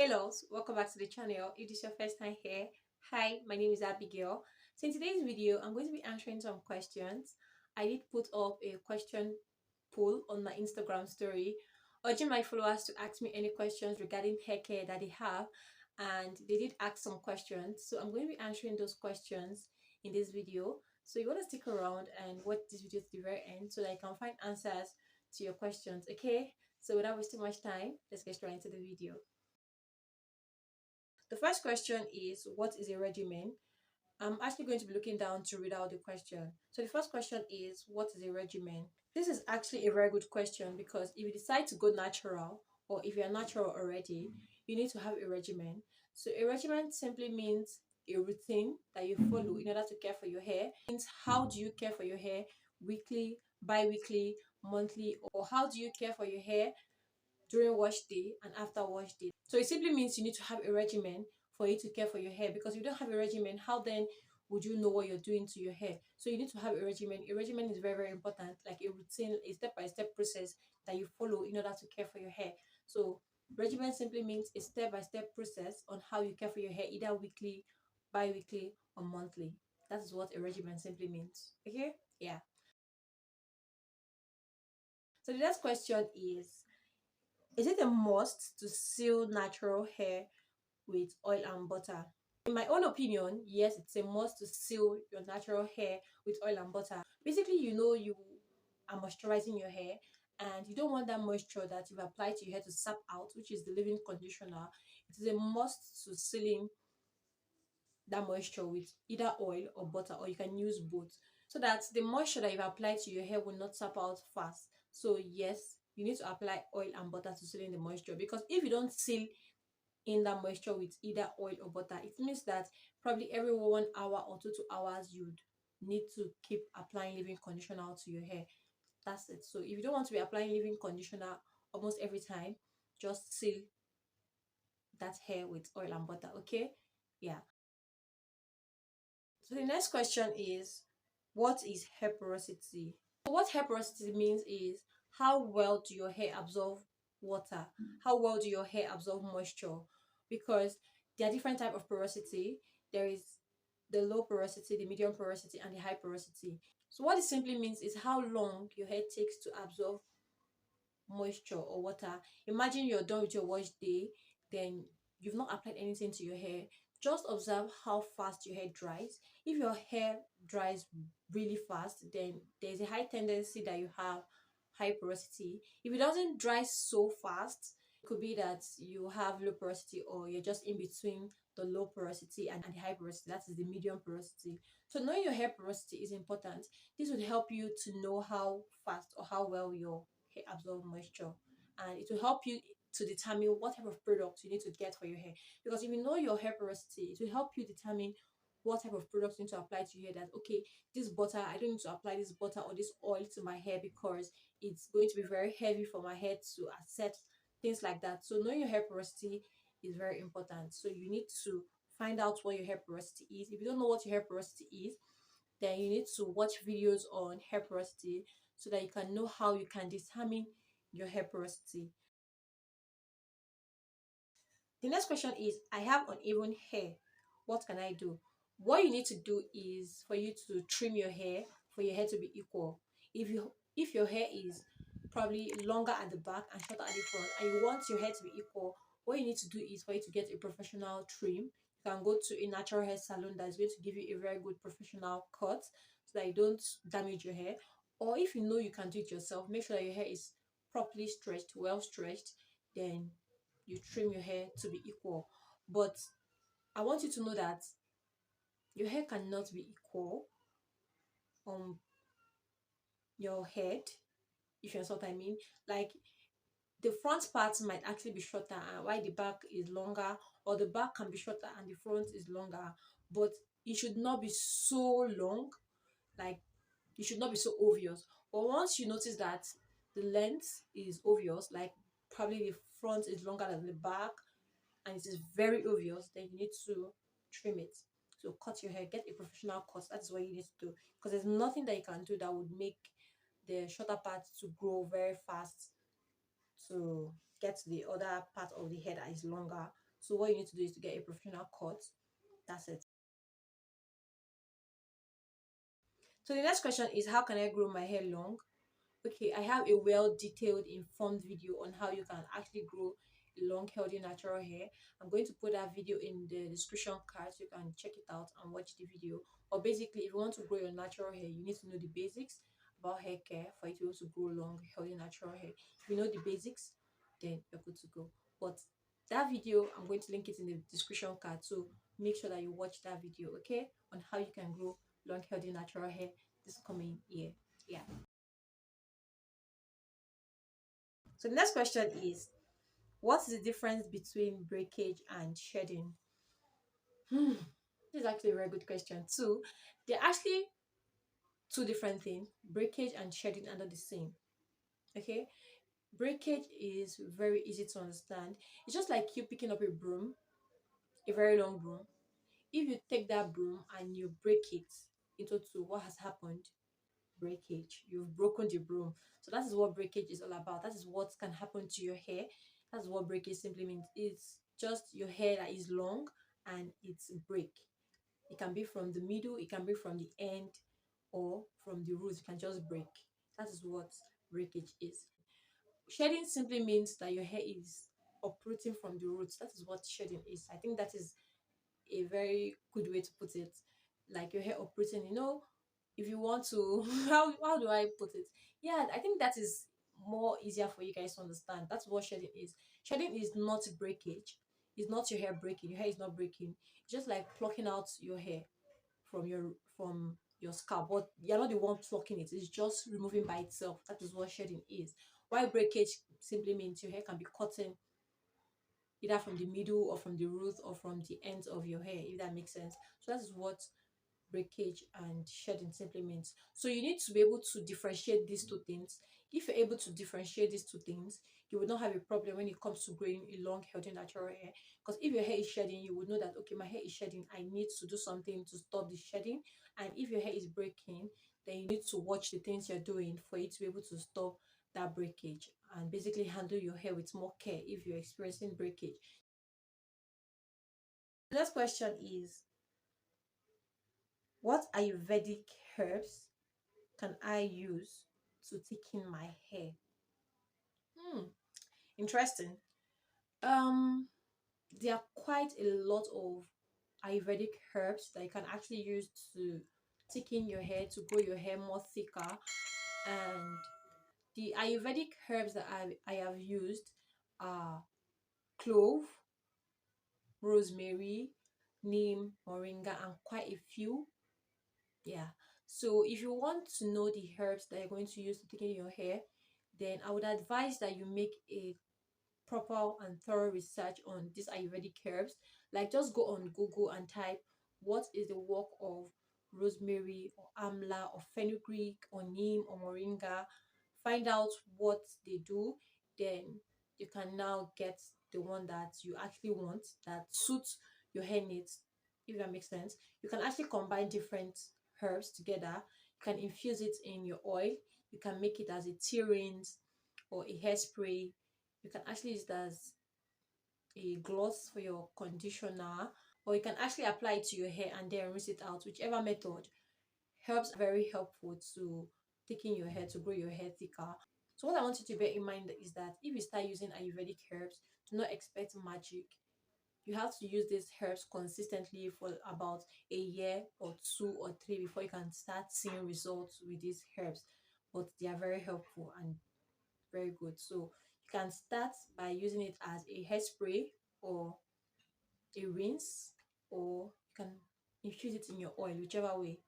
Hi loves, welcome back to the channel. If this is your first time here, hi, my name is Abigail. So in today's video, I'm going to be answering some questions. I did put up a question poll on my Instagram story, urging my followers to ask me any questions regarding hair care that they have, and they did ask some questions. So I'm going to be answering those questions in this video. So you want to stick around and watch this video to the very end so that you can find answers to your questions, okay? So without wasting much time, let's get straight into the video. The first question is, what is a regimen? I'm actually going to be looking down to read out the question. So the first question is, what is a regimen? This is actually a very good question because if you decide to go natural, or if you're natural already, you need to have a regimen. So a regimen simply means a routine that you follow in order to care for your hair. It means how do you care for your hair weekly, bi-weekly, monthly, or how do you care for your hair during wash day and after wash day. So it simply means you need to have a regimen for you to care for your hair, because if you don't have a regimen, how then would you know what you're doing to your hair? So you need to have a regimen. A regimen is very, very important, like a routine, a step-by-step process that you follow in order to care for your hair. So regimen simply means a step-by-step process on how you care for your hair, either weekly, bi-weekly, or monthly. That is what a regimen simply means. Okay? Yeah. So the next question is it a must to seal natural hair with oil and butter? In my own opinion, yes, it's a must to seal your natural hair with oil and butter. Basically, you are moisturizing your hair and you don't want that moisture that you've applied to your hair to sap out, which is the leave-in conditioner. It is a must to sealing that moisture with either oil or butter, or you can use both, so that the moisture that you've applied to your hair will not sap out fast. So yes, you need to apply oil and butter to seal in the moisture, because if you don't seal in that moisture with either oil or butter, it means that probably every 1 hour or 2 hours you'd need to keep applying leave-in conditioner to your hair. That's it. So if you don't want to be applying leave-in conditioner almost every time, just seal that hair with oil and butter, okay? Yeah. So the next question is, what is hair porosity? So what hair porosity means is, how well do your hair absorb water? How well do your hair absorb moisture? Because there are different types of porosity. There is the low porosity, the medium porosity, and the high porosity. So what it simply means is how long your hair takes to absorb moisture or water. Imagine you're done with your wash day, then you've not applied anything to your hair. Just observe how fast your hair dries. If your hair dries really fast, then there's a high tendency that you have high porosity. If it doesn't dry so fast, it could be that you have low porosity, or you're just in between the low porosity and the high porosity. That is the medium porosity. So knowing your hair porosity is important. This would help you to know how fast or how well your hair absorb moisture, and it will help you to determine what type of product you need to get for your hair. Because if you know your hair porosity, it will help you determine what type of product you need to apply to your hair. That okay, this butter, I don't need to apply this butter or this oil to my hair because it's going to be very heavy for my hair to accept, things like that. So knowing your hair porosity is very important. So you need to find out what your hair porosity is. If you don't know what your hair porosity is, then you need to watch videos on hair porosity so that you can know how you can determine your hair porosity. The next question is, I have uneven hair. What can I do? What you need to do is for you to trim your hair for your hair to be equal. If your hair is probably longer at the back and shorter at the front, and you want your hair to be equal, what you need to do is for you to get a professional trim. You can go to a natural hair salon that is going to give you a very good professional cut so that you don't damage your hair. Or if you know you can do it yourself, make sure that your hair is properly stretched, well stretched, then you trim your hair to be equal. But I want you to know that your hair cannot be equal on your head, if you understand what I mean. Like, the front part might actually be shorter and while the back is longer, or the back can be shorter and the front is longer, but it should not be so long. Like, it should not be so obvious. But once you notice that the length is obvious, like probably the front is longer than the back, and it is very obvious, then you need to trim it. So cut your hair, get a professional cut. That's what you need to do, because there's nothing that you can do that would make the shorter part to grow very fast to get to the other part of the hair that is longer. So what you need to do is to get a professional cut. That's it. So the next question is, how can I grow my hair long? Okay, I have a well detailed informed video on how you can actually grow a long healthy natural hair. I'm going to put that video in the description card so you can check it out and watch the video. Or basically, if you want to grow your natural hair, you need to know the basics about hair care for it to be able to grow long healthy natural hair. If you know the basics, then you're good to go. But that video, I'm going to link it in the description card, so make sure that you watch that video, okay, on how you can grow long healthy natural hair this coming year. Yeah. So the next question is, what is the difference between breakage and shedding? Hmm. This is actually a very good question too. They're actually two different things. Breakage and shedding are not the same. Okay. Breakage is very easy to understand. It's just like you picking up a broom, a very long broom. If you take that broom and you break it into two, what has happened? Breakage. You've broken the broom. So that is what breakage is all about. That is what can happen to your hair. That's what breakage simply means. It's just your hair that is long and it's break. It can be from the middle, it can be from the end, or from the roots. You can just break. That is what breakage is. Shedding simply means that your hair is uprooting from the roots. That is what shedding is. I think that is a very good way to put it. Like your hair uprooting, if you want to how do I put it? Yeah, I think that is more easier for you guys to understand. That's what shedding is. Shedding is not breakage. It's not your hair breaking. Your hair is not breaking. It's just like plucking out your hair from your scalp, but you're not the one plucking it. It's just removing by itself. That is what shedding is. While breakage simply means your hair can be cutting either from the middle or from the root or from the ends of your hair, if that makes sense. So that is what breakage and shedding simply means. So you need to be able to differentiate these two things. If you're able to differentiate these two things, you will not have a problem when it comes to growing a long healthy natural hair. Because if your hair is shedding, you would know that, okay, my hair is shedding, I need to do something to stop the shedding. And if your hair is breaking, then you need to watch the things you're doing for it to be able to stop that breakage and basically handle your hair with more care if you're experiencing breakage. The next question is, what Ayurvedic herbs can I use to thicken my hair? Hmm, interesting. Um, there are quite a lot of Ayurvedic herbs that you can actually use to thicken your hair, to grow your hair more thicker. And the Ayurvedic herbs that I have used are clove, rosemary, neem, moringa, and quite a few. Yeah. So if you want to know the herbs that you're going to use to thicken your hair, then I would advise that you make a proper and thorough research on these Ayurvedic herbs. Like just go on Google and type what is the work of rosemary or amla or fenugreek or neem or moringa. Find out what they do. Then you can now get the one that you actually want that suits your hair needs, if that makes sense. You can actually combine different herbs together. You can infuse it in your oil. You can make it as a tea rinse or a hairspray. You can actually use it as a gloss for your conditioner, or you can actually apply it to your hair and then rinse it out. Whichever method helps, very helpful to thicken your hair, to grow your hair thicker. So what I want you to bear in mind is that if you start using Ayurvedic herbs, do not expect magic. You have to use these herbs consistently for about a year or 2 or 3 before you can start seeing results with these herbs. But they are very helpful and very good. So you can start by using it as a hairspray or a rinse, or you can infuse it in your oil, whichever way.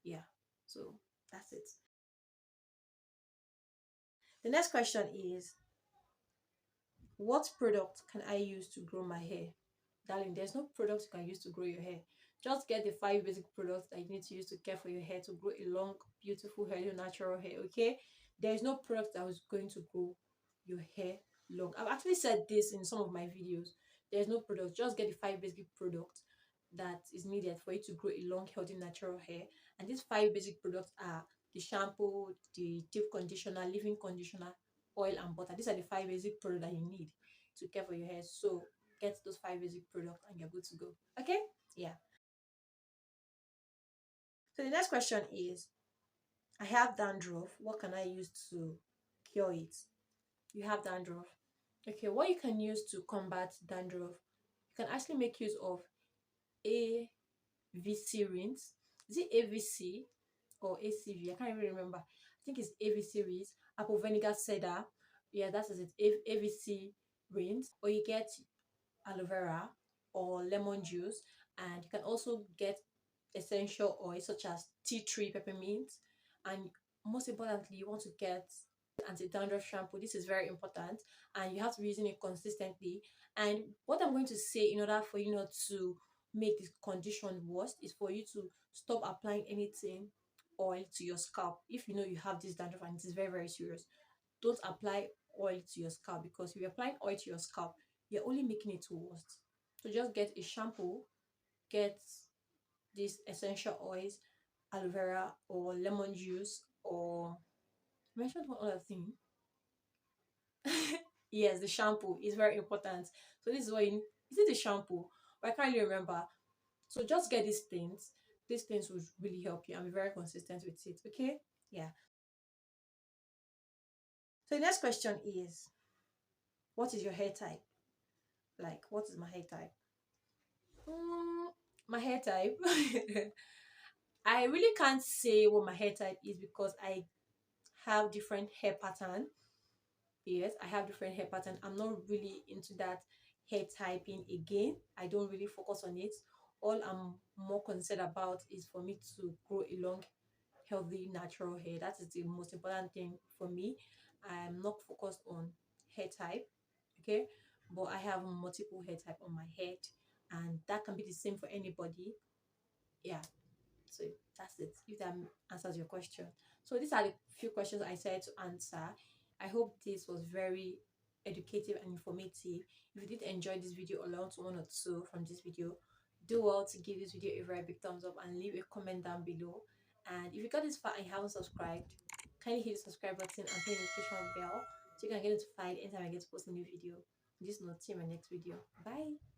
Yeah. So that's it. The next question is, what product can I use to grow my hair? Darling, there's no product you can use to grow your hair. Just get the 5 basic products that you need to use to care for your hair to grow a long, beautiful, healthy, natural hair, okay? There is no product that is going to grow your hair long. I've actually said this in some of my videos. There's no product. Just get the 5 basic products that is needed for you to grow a long, healthy, natural hair. And these 5 basic products are the shampoo, the deep conditioner, leave-in conditioner, oil, and butter. These are the 5 basic products that you need to care for your hair. So get those 5 basic products and you're good to go. Okay? Yeah. So the next question is, I have dandruff. What can I use to cure it? You have dandruff. Okay, what you can use to combat dandruff, you can actually make use of AVC rinse. Is it AVC or ACV? I can't even remember. I think it's AVC rinse. Apple vinegar cider. Yeah, that's it. AVC rinse. Or you get aloe vera or lemon juice, and you can also get essential oils such as tea tree peppermint, and most importantly you want to get anti-dandruff shampoo. This is very important and you have to be using it consistently. And what I'm going to say in order for you not to make this condition worse is for you to stop applying anything oil to your scalp. If you know you have this dandruff and it is very very serious, don't apply oil to your scalp, because if you're applying oil to your scalp, you're only making it worse. So just get a shampoo, get these essential oils, aloe vera or lemon juice, or I mentioned one other thing. Yes, the shampoo is very important. So this is what you need. Is it the shampoo? But I can't really remember. So just get these things. These things will really help you and be very consistent with it. Okay? Yeah. So the next question is, what is your hair type? Like, what is my hair type? Mm, my hair type. I really can't say what my hair type is because I have different hair pattern. Yes, I have different hair pattern. I'm not really into that hair typing again. I don't really focus on it. All I'm more concerned about is for me to grow a long, healthy, natural hair. That is the most important thing for me. I'm not focused on hair type. Okay, but I have multiple hair type on my head, and that can be the same for anybody. Yeah. So that's it, if that answers your question. So these are the few questions I said to answer. I hope this was very educative and informative. If you did enjoy this video or learn one or two from this video, do well to give this video a very big thumbs up and leave a comment down below. And if you got this far and you haven't subscribed, kindly hit the subscribe button and hit the notification bell so you can get notified anytime I get to post a new video. Just note, see you in my next video. Bye.